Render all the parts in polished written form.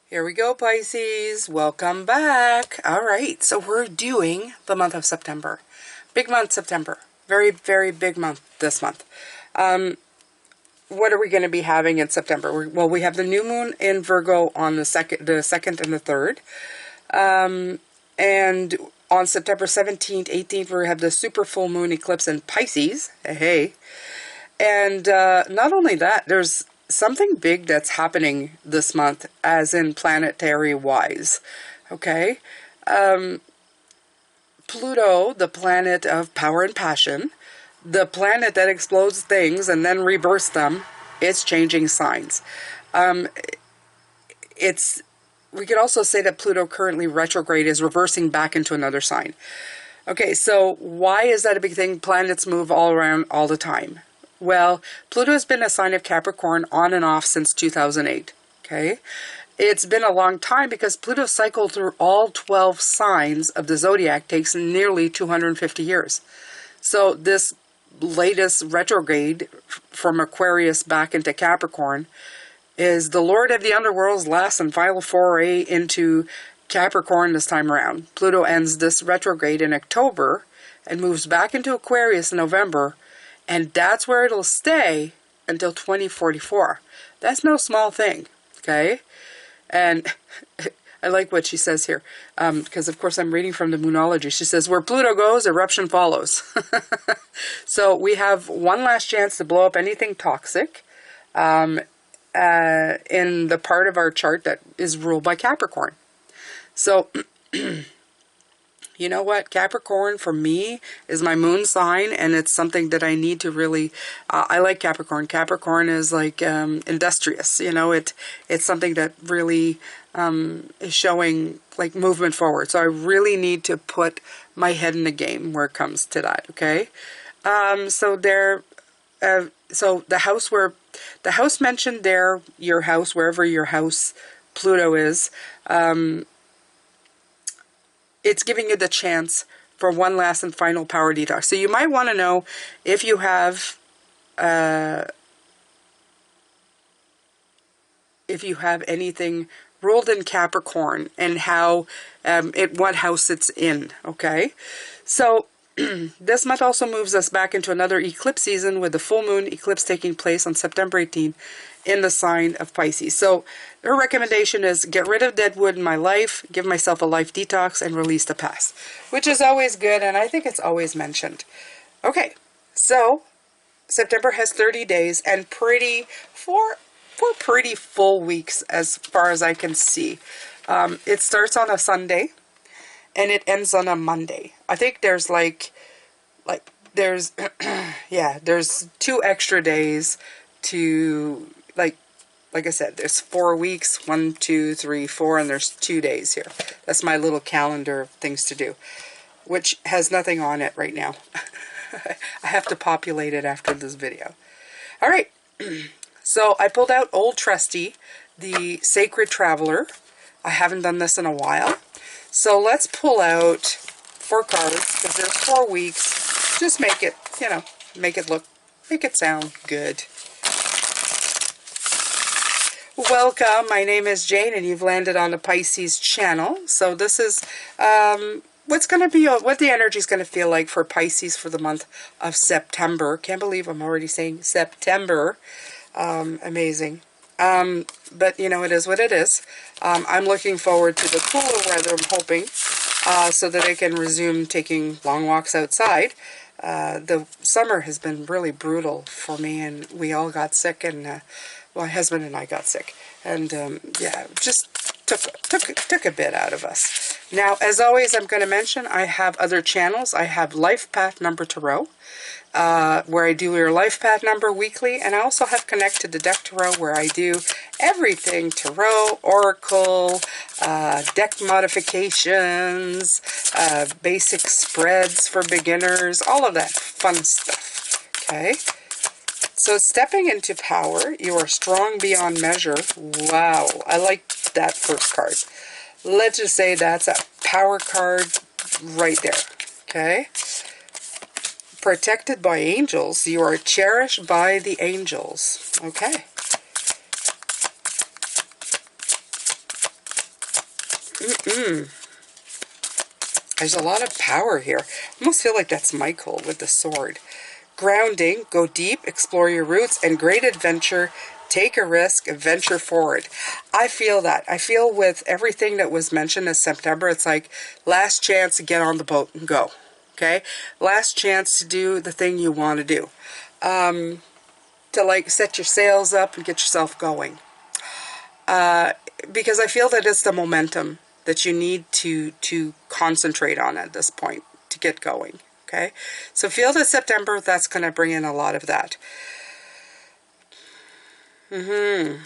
Here we go, Pisces. Welcome back. All right, so we're doing the month of September. Big month, September. Very, very big month this month. What are we going to be having in September? Well, we have the new moon in Virgo on the second and the 3rd. And on September 17th, 18th, we have the super full moon eclipse in Pisces. Hey. And not only that, there's something big that's happening this month, as in planetary-wise. Okay? Pluto, the planet of power and passion, the planet that explodes things and then rebirths them, it's changing signs. We could also say that Pluto currently retrograde is reversing back into another sign. Okay, so why is that a big thing? Planets move all around all the time. Well, Pluto has been a sign of Capricorn on and off since 2008. Okay, it's been a long time because Pluto cycled through all 12 signs of the zodiac takes nearly 250 years. So this latest retrograde from Aquarius back into Capricorn is the Lord of the Underworld's last and final foray into Capricorn this time around. Pluto ends this retrograde in October and moves back into Aquarius in November, and that's where it'll stay until 2044. That's no small thing, okay? And I like what she says here, because of course I'm reading from the Moonology. She says, where Pluto goes, eruption follows. So we have one last chance to blow up anything toxic in the part of our chart that is ruled by Capricorn. So, you know what? Capricorn, for me, is my moon sign, and it's something that I need to really... I like Capricorn. Capricorn is like industrious, you know? It's something that really is showing like movement forward. So I really need to put my head in the game where it comes to that, okay? So the house where... The house mentioned there, your house, wherever your house Pluto is, it's giving you the chance for one last and final power detox. So you might want to know if you have anything ruled in Capricorn and how what house it's in. Okay, so this month also moves us back into another eclipse season with the full moon eclipse taking place on September 18th in the sign of Pisces. So her recommendation is get rid of dead wood in my life, give myself a life detox, and release the past, which is always good, and I think it's always mentioned. Okay, so September has 30 days and four pretty full weeks as far as I can see. It starts on a Sunday and it ends on a Monday. I think there's there's yeah, there's 2 extra days to like I said, there's 4 weeks, 1, 2, 3, 4, and there's 2 days here. That's my little calendar of things to do, which has nothing on it right now. I have to populate it after this video. All right, so I pulled out Old Trusty, the Sacred Traveler. I haven't done this in a while. So let's pull out 4 cards, because there's 4 weeks. Just make it, you know, make it sound good. Welcome, my name is Jane, and you've landed on the Pisces channel. So this is what the energy is going to feel like for Pisces for the month of September. Can't believe I'm already saying September. Amazing. But you know, it is what it is. I'm looking forward to the cooler weather, I'm hoping, so that I can resume taking long walks outside. The summer has been really brutal for me, and we all got sick, and well, my husband and I got sick, and yeah, just took a bit out of us. Now, as always, I'm going to mention I have other channels. I have Life Path Number Tarot, where I do your life path number weekly, and I also have Connect to the Deck Tarot, where I do everything tarot, oracle, deck modifications, basic spreads for beginners, all of that fun stuff. Okay, so stepping into power, you are strong beyond measure. Wow, I like that first card. Let's just say that's a power card right there. Okay, protected by angels. You are cherished by the angels. Okay. There's a lot of power here. I almost feel like that's Michael with the sword. Grounding, go deep, explore your roots, and great adventure. Take a risk, venture forward. I feel that. I feel with everything that was mentioned as September, it's like last chance to get on the boat and go. Okay? Last chance to do the thing you want to do. To like set your sails up and get yourself going. Because I feel that it's the momentum that you need to concentrate on at this point to get going. Okay, so feel that September, that's going to bring in a lot of that. I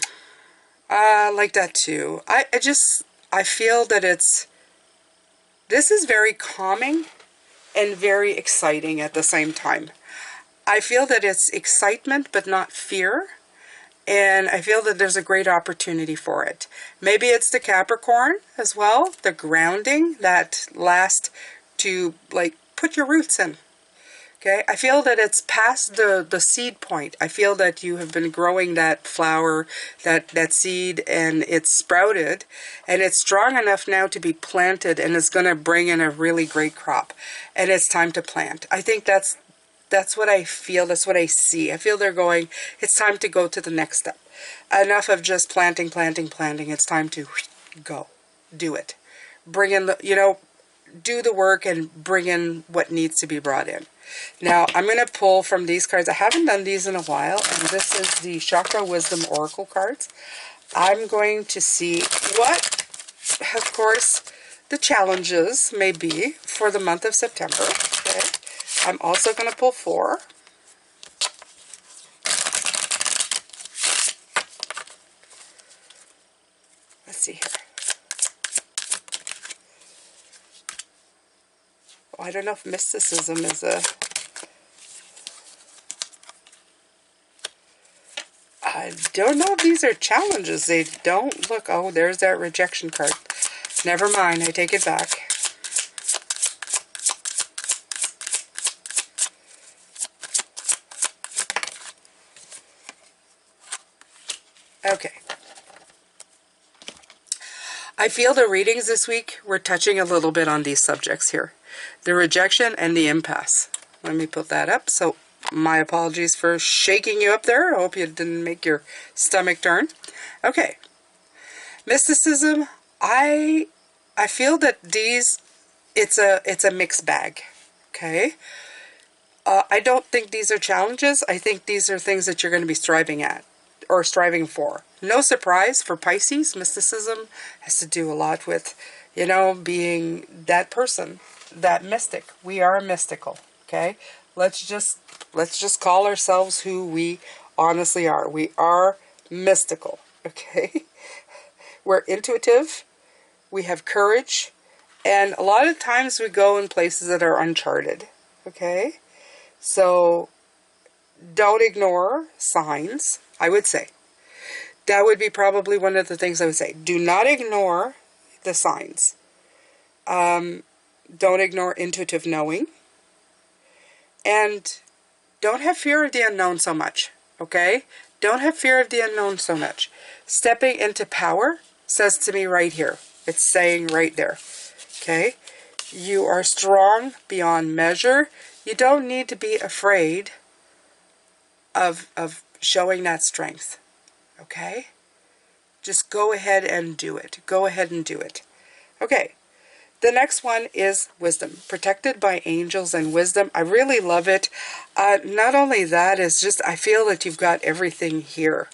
like that too. I feel that this is very calming and very exciting at the same time. I feel that it's excitement but not fear. And I feel that there's a great opportunity for it. Maybe it's the Capricorn as well, the grounding, that last to like put your roots in. Okay, I feel that it's past the seed point. I feel that you have been growing that flower, that seed, and it's sprouted, and it's strong enough now to be planted, and it's going to bring in a really great crop. And it's time to plant. I think that's what I feel. That's what I see. I feel they're going, it's time to go to the next step. Enough of just planting. It's time to go. Do it. Bring in the, do the work and bring in what needs to be brought in. Now, I'm going to pull from these cards. I haven't done these in a while, and this is the Chakra Wisdom Oracle cards. I'm going to see what, of course, the challenges may be for the month of September. Okay. I'm also going to pull 4. Let's see here. Oh, I don't know if mysticism is a... I don't know if these are challenges. They don't look... Oh, there's that rejection card. Never mind. I take it back. Okay. I feel the readings this week, we're touching a little bit on these subjects here. The rejection and the impasse. Let me put that up. So my apologies for shaking you up there. I hope you didn't make your stomach turn. Okay. Mysticism, I feel that these, it's a mixed bag. Okay. I don't think these are challenges. I think these are things that you're going to be striving at or striving for. No surprise for Pisces, mysticism has to do a lot with, being that person, that mystic. We are mystical, okay? Let's just call ourselves who we honestly are. We are mystical, okay? We're intuitive, we have courage, and a lot of times we go in places that are uncharted, okay? So don't ignore signs, I would say. That would be probably one of the things I would say. Do not ignore the signs. Don't ignore intuitive knowing. And don't have fear of the unknown so much, okay? Don't have fear of the unknown so much. Stepping into power says to me right here. It's saying right there, okay? You are strong beyond measure. You don't need to be afraid of showing that strength. Okay? Just go ahead and do it. Go ahead and do it. Okay. The next one is wisdom. Protected by angels and wisdom. I really love it. Not only that, it's just I feel that you've got everything here.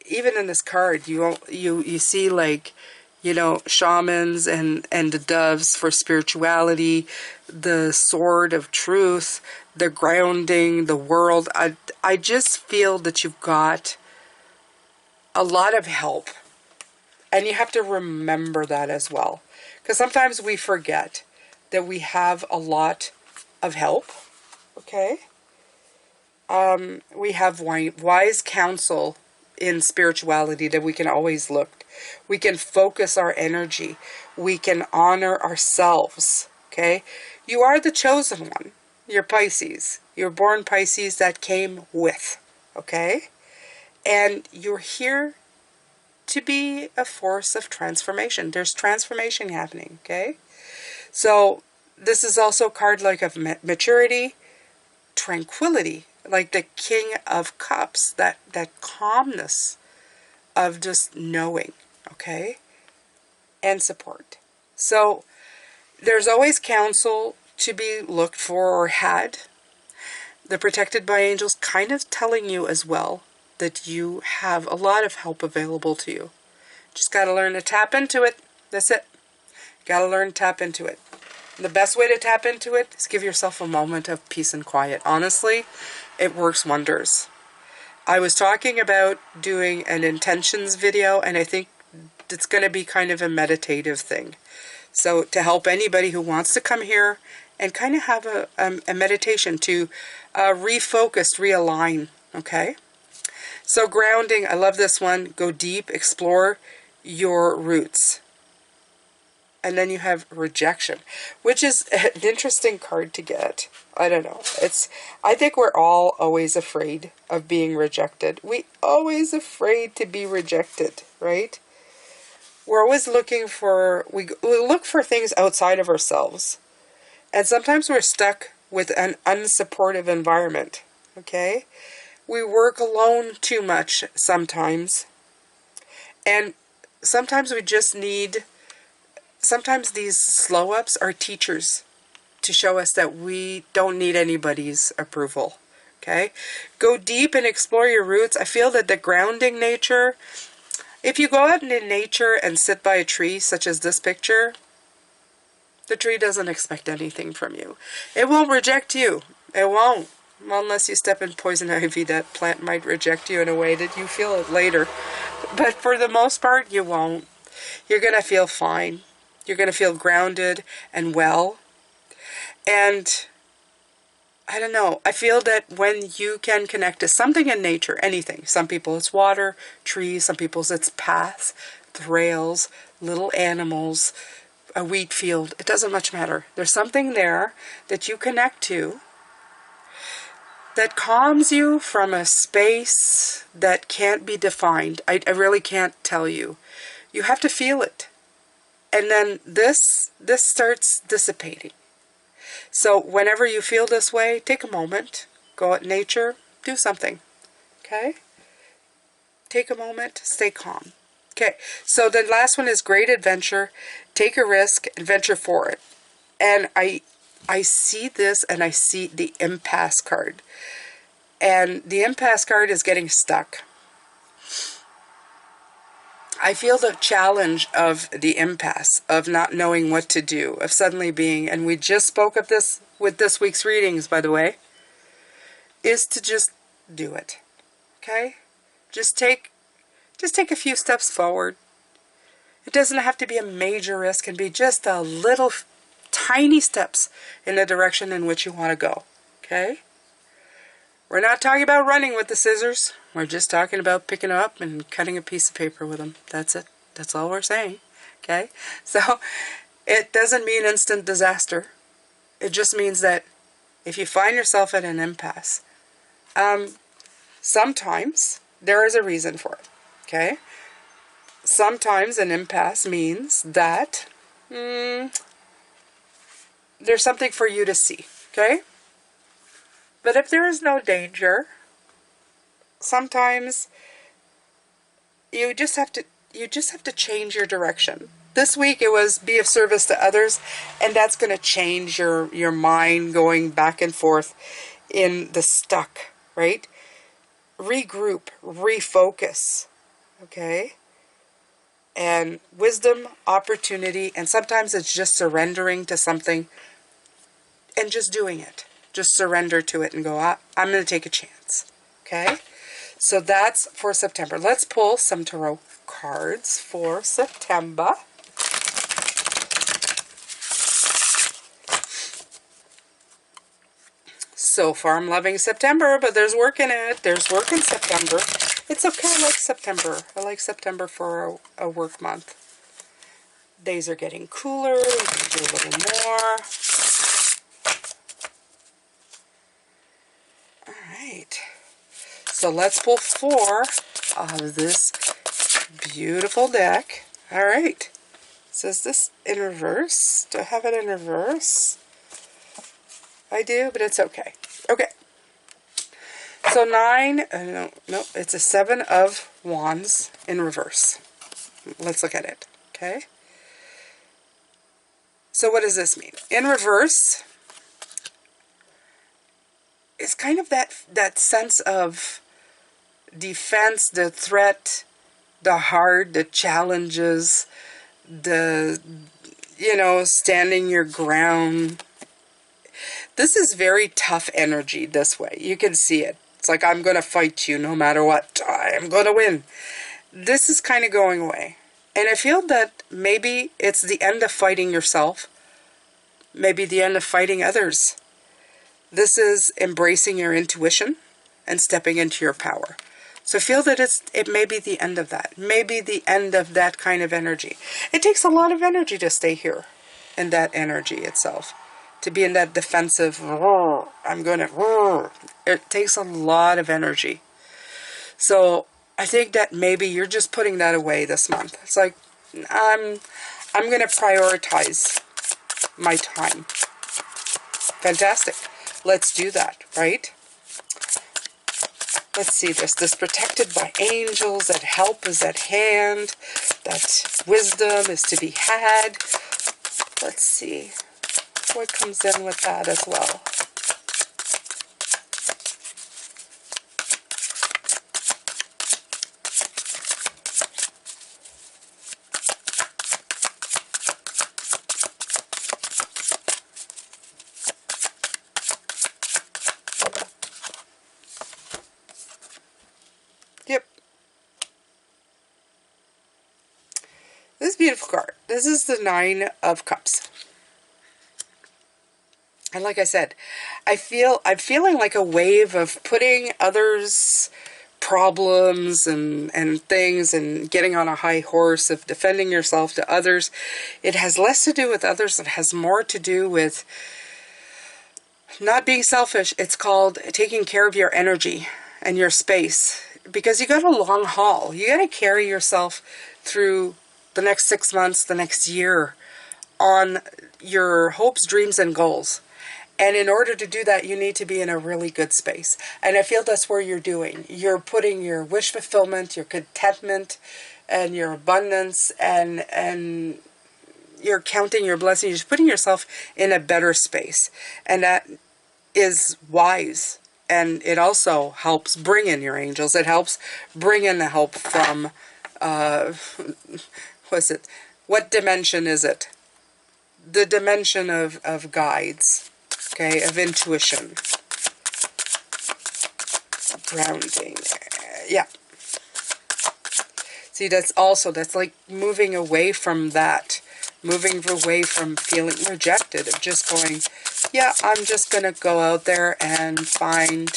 Even in this card, you see like, shamans and the doves for spirituality, the sword of truth, the grounding, the world. I just feel that you've got a lot of help. And you have to remember that as well. Because sometimes we forget that we have a lot of help. Okay? We have wise counsel in spirituality that we can always look. We can focus our energy. We can honor ourselves. Okay? You are the chosen one. You're Pisces. You're born Pisces that came with. Okay? And you're here to be a force of transformation. There's transformation happening, okay? So this is also a card like of maturity, tranquility, like the King of Cups, that calmness of just knowing, okay? And support. So there's always counsel to be looked for or had. The protected by angels kind of telling you as well that you have a lot of help available to you. Just got to learn to tap into it. That's it. Got to learn to tap into it. The best way to tap into it is give yourself a moment of peace and quiet. Honestly, it works wonders. I was talking about doing an intentions video, and I think it's going to be kind of a meditative thing. So to help anybody who wants to come here and kind of have a meditation to refocus, realign, okay? So grounding, I love this one. Go deep, explore your roots. And then you have rejection, which is an interesting card to get. I don't know. I think we're all always afraid of being rejected. We always afraid to be rejected, right? We're always looking for, we look for things outside of ourselves. And sometimes we're stuck with an unsupportive environment, okay? We work alone too much sometimes. And sometimes we just need, sometimes these slow-ups are teachers to show us that we don't need anybody's approval, okay? Go deep and explore your roots. I feel that the grounding nature, if you go out into nature and sit by a tree, such as this picture, the tree doesn't expect anything from you. It won't reject you. It won't. Well, unless you step in poison ivy, that plant might reject you in a way that you feel it later. But for the most part, you won't. You're going to feel fine. You're going to feel grounded and well. And I don't know. I feel that when you can connect to something in nature, anything. Some people it's water, trees. Some people it's paths, trails, little animals, a wheat field. It doesn't much matter. There's something there that you connect to that calms you from a space that can't be defined. I really can't tell you. You have to feel it. And then this starts dissipating. So whenever you feel this way, take a moment, go out in nature, do something, okay? Take a moment, stay calm. Okay, so the last one is great adventure. Take a risk and venture for it. And I see this, and I see the impasse card. And the impasse card is getting stuck. I feel the challenge of the impasse, of not knowing what to do, of suddenly being, and we just spoke of this with this week's readings, by the way, is to just do it. Okay? Just take a few steps forward. It doesn't have to be a major risk. It can be just a little tiny steps in the direction in which you want to go. Okay? We're not talking about running with the scissors. We're just talking about picking them up and cutting a piece of paper with them. That's it. That's all we're saying. Okay? So it doesn't mean instant disaster. It just means that if you find yourself at an impasse, sometimes there is a reason for it. Okay? Sometimes an impasse means that there's something for you to see. Okay? But if there is no danger, sometimes you just have to change your direction. This week it was be of service to others, and that's going to change your mind going back and forth in the stuck, right? Regroup, refocus, okay? And wisdom, opportunity, and sometimes it's just surrendering to something and just doing it. Just surrender to it and go, I'm going to take a chance. Okay? So that's for September. Let's pull some tarot cards for September. So far I'm loving September, but there's work in it. There's work in September. It's okay. I like September. I like September for a work month. Days are getting cooler. We can do a little more. Alright, so let's pull 4 of this Beautiful deck. All right. So is this in reverse? Do I have it in reverse? I do, but it's okay. Okay. So 9, no, it's a 7 of Wands in reverse. Let's look at it, okay? So what does this mean? In reverse, it's kind of that sense of defense, the threat, the hard, the challenges, the, standing your ground. This is very tough energy this way. You can see it. It's like, I'm going to fight you no matter what. I am going to win. This is kind of going away. And I feel that maybe it's the end of fighting yourself. Maybe the end of fighting others. This is embracing your intuition and stepping into your power. So I feel that it may be the end of that. Maybe the end of that kind of energy. It takes a lot of energy to stay here in that energy itself. To be in that defensive, it takes a lot of energy. So I think that maybe you're just putting that away this month. It's like, I'm going to prioritize my time. Fantastic. Let's do that, right? Let's see this. This protected by angels, that help is at hand, that wisdom is to be had. Let's see what comes in with that as well. Yep. This is a beautiful card. This is the 9 of Cups. And like I said, I'm feeling like a wave of putting others' problems and things and getting on a high horse of defending yourself to others. It has less to do with others. It has more to do with not being selfish. It's called taking care of your energy and your space. Because you got a long haul. You got to carry yourself through the next 6 months, the next year on your hopes, dreams, and goals. And in order to do that, you need to be in a really good space. And I feel that's where you're doing. You're putting your wish fulfillment, your contentment, and your abundance, and you're counting your blessings. You're putting yourself in a better space. And that is wise. And it also helps bring in your angels. It helps bring in the help from, what dimension is it? The dimension of guides. Okay, of intuition. Grounding. Yeah. See, that's like moving away from that. Moving away from feeling rejected. Of just going, yeah, I'm just going to go out there and find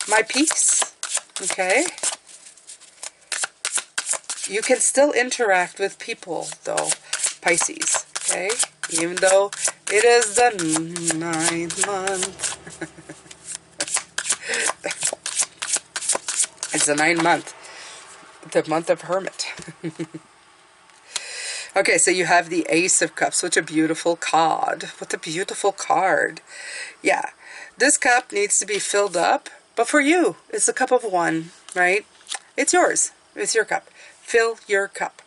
my peace. Okay? You can still interact with people, though, Pisces. Okay? Even though it is the 9th month. It's the 9th month. The month of Hermit. Okay, so you have the Ace of Cups. What a beautiful card. What a beautiful card. Yeah. This cup needs to be filled up. But for you, it's a cup of one, right? It's yours. It's your cup. Fill your cup.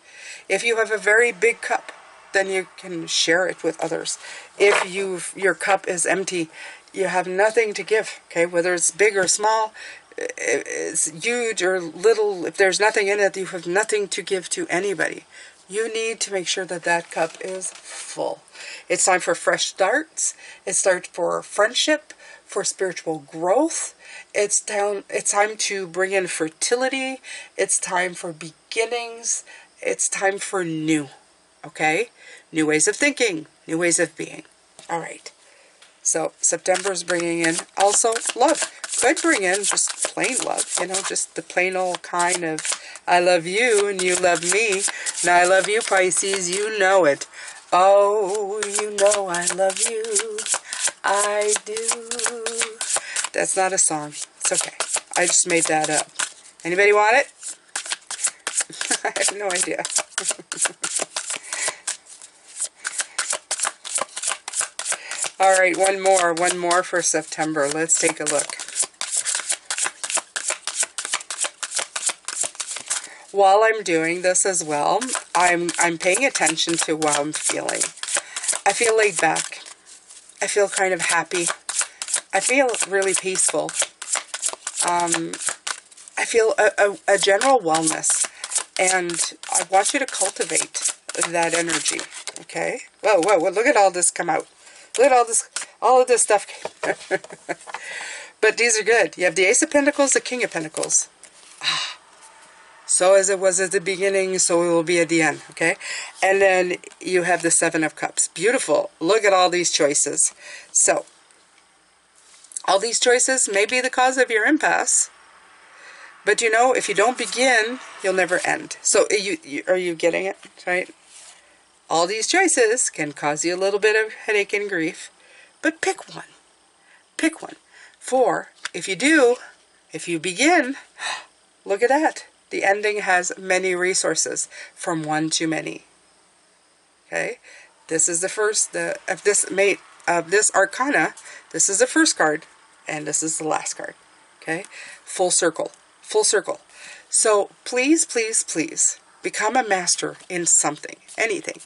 If you have a very big cup, then you can share it with others. If your cup is empty, you have nothing to give, okay? Whether it's big or small, it's huge or little, if there's nothing in it, you have nothing to give to anybody. You need to make sure that that cup is full. It's time for fresh starts. It's time for friendship, for spiritual growth. It's time to bring in fertility. It's time for beginnings. It's time for new. Okay? New ways of thinking, new ways of being. All right. So September is bringing in also love. Could bring in just plain love, just the plain old kind of I love you and you love me. And I love you, Pisces. You know it. Oh, you know I love you. I do. That's not a song. It's okay. I just made that up. Anybody want it? I have no idea. All right, one more for September. Let's take a look. While I'm doing this as well, I'm paying attention to how I'm feeling. I feel laid back. I feel kind of happy. I feel really peaceful. I feel a general wellness, and I want you to cultivate that energy. Okay? Whoa, whoa, whoa! Look at all this come out. Look at all of this stuff. But these are good. You have the Ace of Pentacles, the King of Pentacles. So as it was at the beginning, so it will be at the end, okay? And then you have the Seven of Cups. Beautiful. Look at all these choices. So, all these choices may be the cause of your impasse. But you know, if you don't begin, you'll never end. So, are you getting it, right? All these choices can cause you a little bit of headache and grief. But pick one. Pick one. For, if you begin, look at that. The ending has many resources, from one to many. Okay, this is the first. Of this arcana, this is the first card, and this is the last card. Okay, full circle, full circle. So please, please, please become a master in something, anything.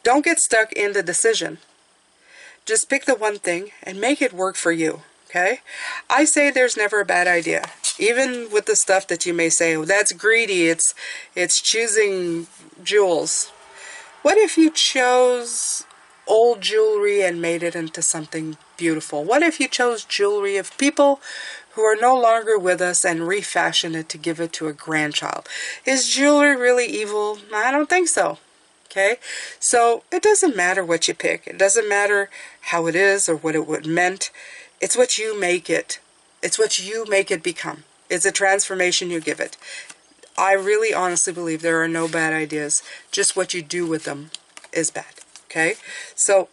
Don't get stuck in the decision. Just pick the one thing and make it work for you. Okay, I say there's never a bad idea. Even with the stuff that you may say, oh, that's greedy, it's choosing jewels. What if you chose old jewelry and made it into something beautiful? What if you chose jewelry of people who are no longer with us and refashion it to give it to a grandchild? Is jewelry really evil? I don't think so. Okay, so it doesn't matter what you pick. It doesn't matter how it is or what it would meant. It's what you make it. It's what you make it become. It's a transformation you give it. I really honestly believe there are no bad ideas. Just what you do with them is bad. Okay? So,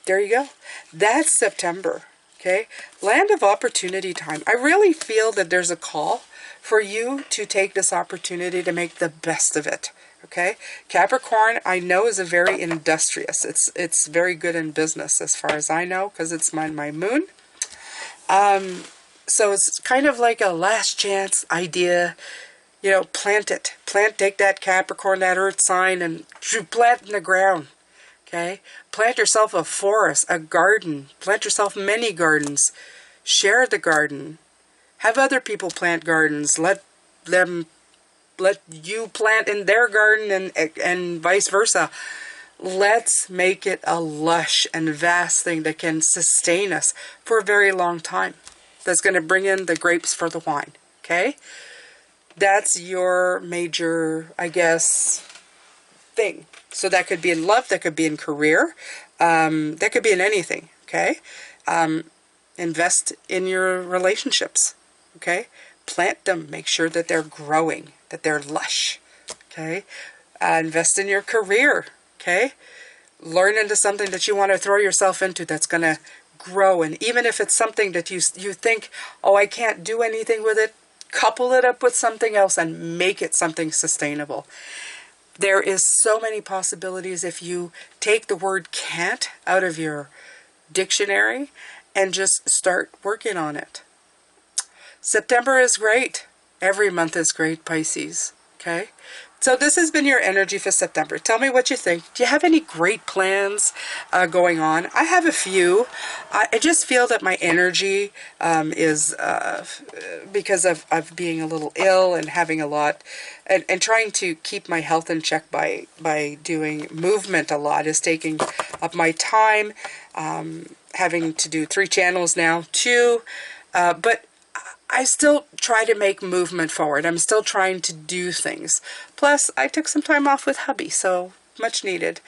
there you go. That's September. Okay? Land of opportunity time. I really feel that there's a call for you to take this opportunity to make the best of it. Okay? Capricorn, I know, is a very industrious. It's very good in business as far as I know, because it's my moon. So it's kind of like a last chance idea. You know, plant it. Take that Capricorn, that earth sign, and plant in the ground. Okay? Plant yourself a forest, a garden. Plant yourself many gardens. Share the garden. Have other people plant gardens. Let you plant in their garden, and vice versa. Let's make it a lush and vast thing that can sustain us for a very long time. That's going to bring in the grapes for the wine. Okay? That's your major, I guess, thing. So that could be in love, that could be in career, that could be in anything. Okay? Invest in your relationships. Okay? Plant them. Make sure that they're growing, that they're lush. Okay? Invest in your career. Okay? Learn into something that you want to throw yourself into that's going to grow. And even if it's something that you think, oh, I can't do anything with it, couple it up with something else and make it something sustainable. There is so many possibilities if you take the word can't out of your dictionary and just start working on it. September is great. Every month is great, Pisces. Okay? So this has been your energy for September. Tell me what you think. Do you have any great plans going on? I have a few. I just feel that my energy is, because of being a little ill and having a lot, and trying to keep my health in check by doing movement a lot, is taking up my time. Having to do 3 channels now, 2. But I still try to make movement forward. I'm still trying to do things. Plus, I took some time off with hubby, so much needed.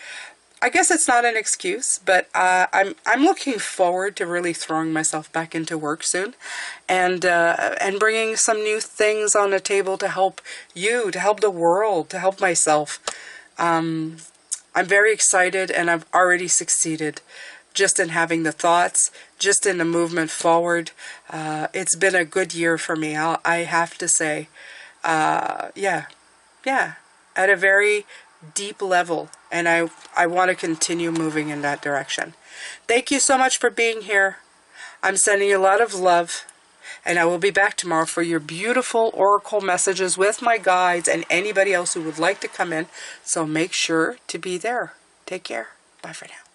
I guess it's not an excuse, but I'm looking forward to really throwing myself back into work soon, and bringing some new things on the table to help you, to help the world, to help myself. I'm very excited, and I've already succeeded. Just in having the thoughts, just in the movement forward. It's been a good year for me, I have to say. Yeah. at a very deep level, and I want to continue moving in that direction. Thank you so much for being here. I'm sending you a lot of love, and I will be back tomorrow for your beautiful oracle messages with my guides and anybody else who would like to come in. So make sure to be there. Take care. Bye for now.